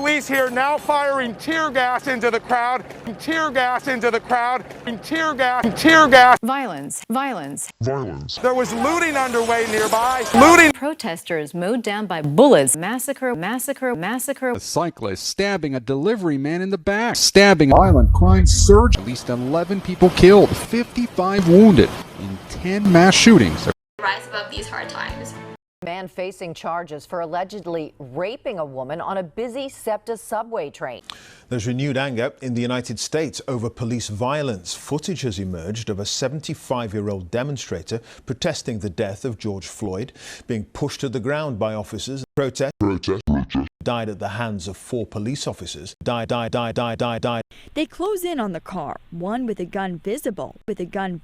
police here now firing tear gas into the crowd, tear gas into the crowd, tear gas. Violence. There was looting underway nearby. Looting. Protesters mowed down by bullets. Massacre. A cyclist stabbing a delivery man in the back. Violent crime surge. At least 11 people killed, 55 wounded in 10 mass shootings. Rise above these hard times. Man facing charges for allegedly raping a woman on a busy SEPTA subway train. There's renewed anger in the United States over police violence. Footage has emerged of a 75-year-old demonstrator protesting the death of George Floyd, being pushed to the ground by officers. Protest. Died at the hands of 4 police officers. Died. They close in on the car, one with a gun visible, with a gun.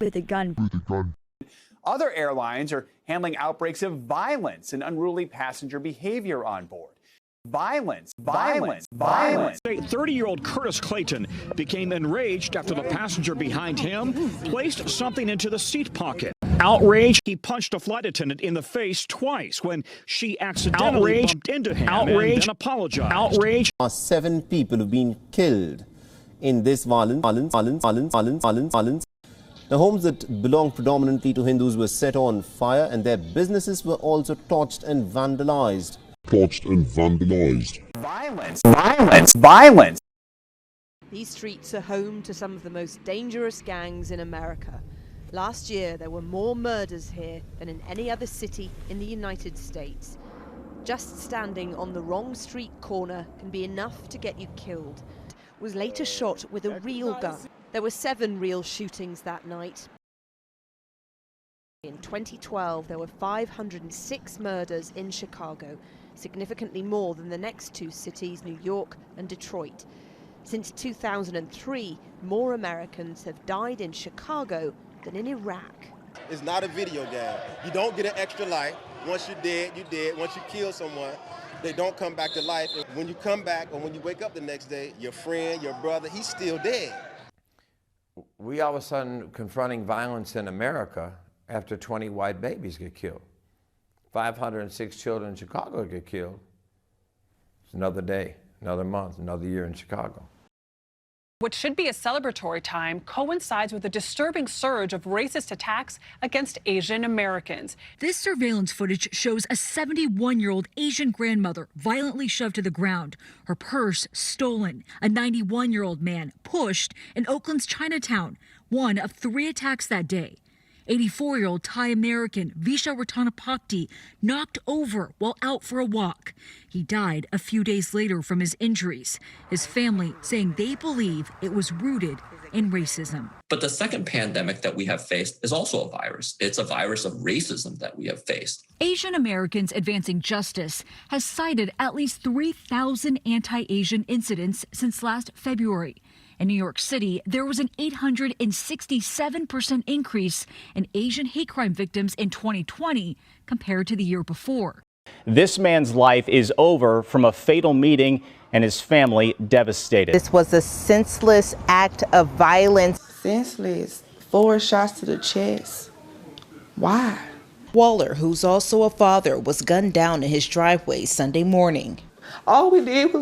Other airlines are handling outbreaks of violence and unruly passenger behavior on board. Violence. 30-year-old Curtis Clayton became enraged after the passenger behind him placed something into the seat pocket. Outraged, he punched a flight attendant in the face twice when she accidentally bumped into him and then apologized. Outraged. 7 people have been killed in this violence. The homes that belonged predominantly to Hindus were set on fire, and their businesses were also torched and vandalized. Violence. These streets are home to some of the most dangerous gangs in America. Last year, there were more murders here than in any other city in the United States. Just standing on the wrong street corner can be enough to get you killed. Was later shot with a real gun. There were 7 real shootings that night. In 2012, there were 506 murders in Chicago, significantly more than the next 2 cities, New York and Detroit. Since 2003, more Americans have died in Chicago than in Iraq. It's not a video game. You don't get an extra life. Once you're dead, you're dead. Once you kill someone, they don't come back to life. And when you come back or when you wake up the next day, your friend, your brother, he's still dead. We all of a sudden confronting violence in America after 20 white babies get killed. 506 children in Chicago get killed. It's another day, another month, another year in Chicago. What should be a celebratory time coincides with a disturbing surge of racist attacks against Asian Americans. This surveillance footage shows a 71-year-old Asian grandmother violently shoved to the ground, her purse stolen, a 91-year-old man pushed in Oakland's Chinatown, one of 3 attacks that day. 84-year-old Thai American Visha Ratanapakdi knocked over while out for a walk. He died a few days later from his injuries. His family saying they believe it was rooted in racism. But the second pandemic that we have faced is also a virus. It's a virus of racism that we have faced. Asian Americans Advancing Justice has cited at least 3,000 anti-Asian incidents since last February. In New York City, there was an 867% increase in Asian hate crime victims in 2020 compared to the year before. This man's life is over from a fatal meeting and his family devastated. This was a senseless act of violence. Senseless. 4 shots to the chest. Why? Waller, who's also a father, was gunned down in his driveway Sunday morning. All we did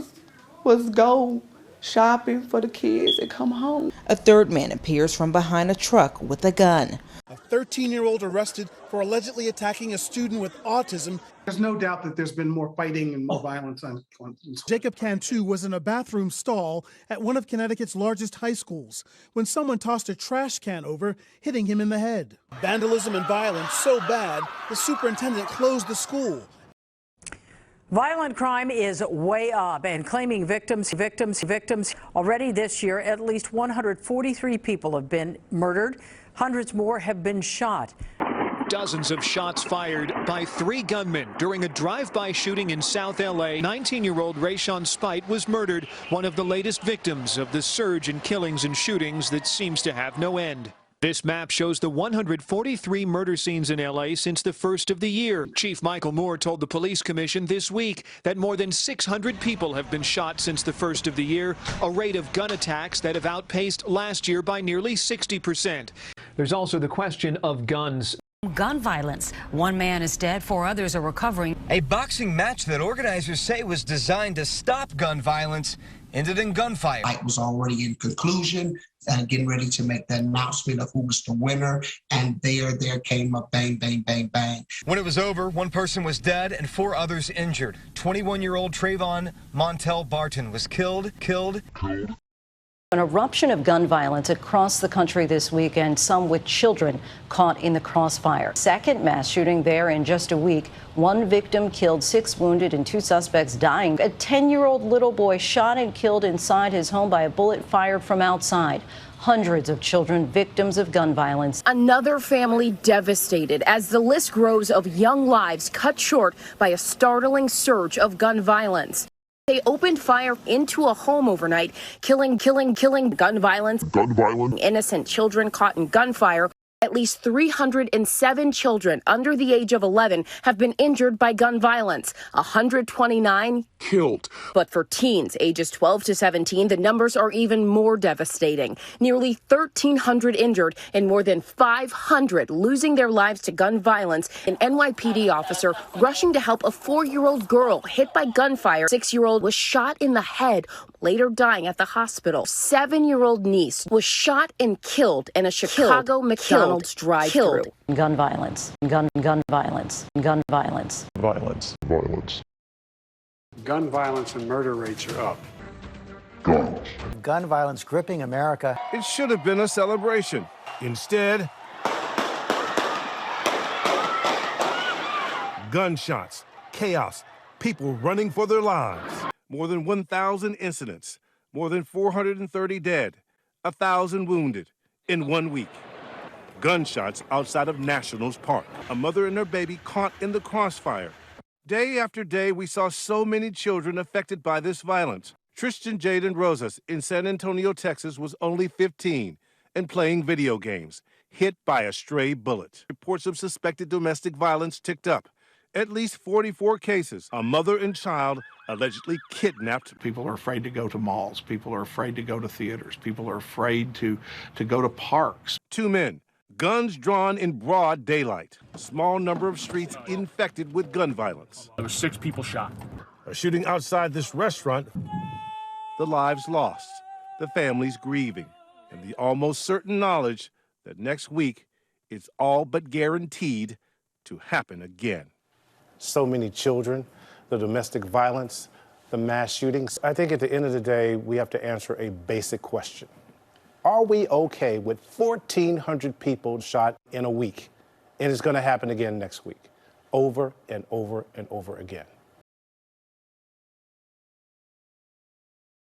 was go shopping for the kids and come home. A third man appears from behind a truck with a gun. A 13-year-old arrested for allegedly attacking a student with autism. There's no doubt that there's been more fighting and more violence on Jacob Cantu was in a bathroom stall at one of Connecticut's largest high schools when someone tossed a trash can over, hitting him in the head. Vandalism and violence so bad, the superintendent closed the school. Violent crime is way up and claiming victims. Already this year, at least 143 people have been murdered. Hundreds more have been shot. Dozens of shots fired by 3 gunmen during a drive-by shooting in South L.A. 19-year-old Rayshawn Spite was murdered, one of the latest victims of the surge in killings and shootings that seems to have no end. This map shows the 143 murder scenes in L.A. since the first of the year. Chief Michael Moore told the police commission this week that more than 600 people have been shot since the first of the year, a rate of gun attacks that have outpaced last year by nearly 60%. There's also the question of guns. Gun violence. One man is dead, 4 others are recovering. A boxing match that organizers say was designed to stop gun violence ended in gunfire. Fight was already in conclusion, getting ready to make the announcement of who was the winner, and there came a bang, bang, bang, bang. When it was over, 1 person was dead and 4 others injured. 21-year-old Trayvon Montel Barton was killed. An eruption of gun violence across the country this weekend, some with children caught in the crossfire. Second mass shooting there in just a week. 1 victim killed, 6 wounded, and 2 suspects dying. A 10-year-old little boy shot and killed inside his home by a bullet fired from outside. Hundreds of children victims of gun violence. Another family devastated as the list grows of young lives cut short by a startling surge of gun violence. They opened fire into a home overnight, killing gun violence. Innocent children caught in gunfire. At least 307 children under the age of 11 have been injured by gun violence, 129 killed. But for teens ages 12 to 17, the numbers are even more devastating. Nearly 1,300 injured and more than 500 losing their lives to gun violence. An NYPD officer rushing to help a 4-year-old girl hit by gunfire. 6-year-old was shot in the head, later dying at the hospital. 7-year-old niece was shot and killed in a Chicago McDonald's drive-thru. Gun violence. Gun violence. Gun violence. Violence. Gun violence and murder rates are up. Gun violence gripping America. It should have been a celebration. Instead, gunshots, chaos, people running for their lives. More than 1,000 incidents, more than 430 dead, 1,000 wounded in 1 week. Gunshots outside of Nationals Park. A mother and her baby caught in the crossfire. Day after day, we saw so many children affected by this violence. Tristan Jaden Rosas in San Antonio, Texas, was only 15 and playing video games, hit by a stray bullet. Reports of suspected domestic violence ticked up. At least 44 cases. A mother and child allegedly kidnapped. People are afraid to go to malls. People are afraid to go to theaters. People are afraid to go to parks. 2 men, guns drawn in broad daylight. A small number of streets infected with gun violence. There were 6 people shot. A shooting outside this restaurant. The lives lost, the families grieving, and the almost certain knowledge that next week it's all but guaranteed to happen again. So many children, the domestic violence, the mass shootings. I think at the end of the day, we have to answer a basic question. Are we okay with 1,400 people shot in a week? And it's going to happen again next week, over and over and over again.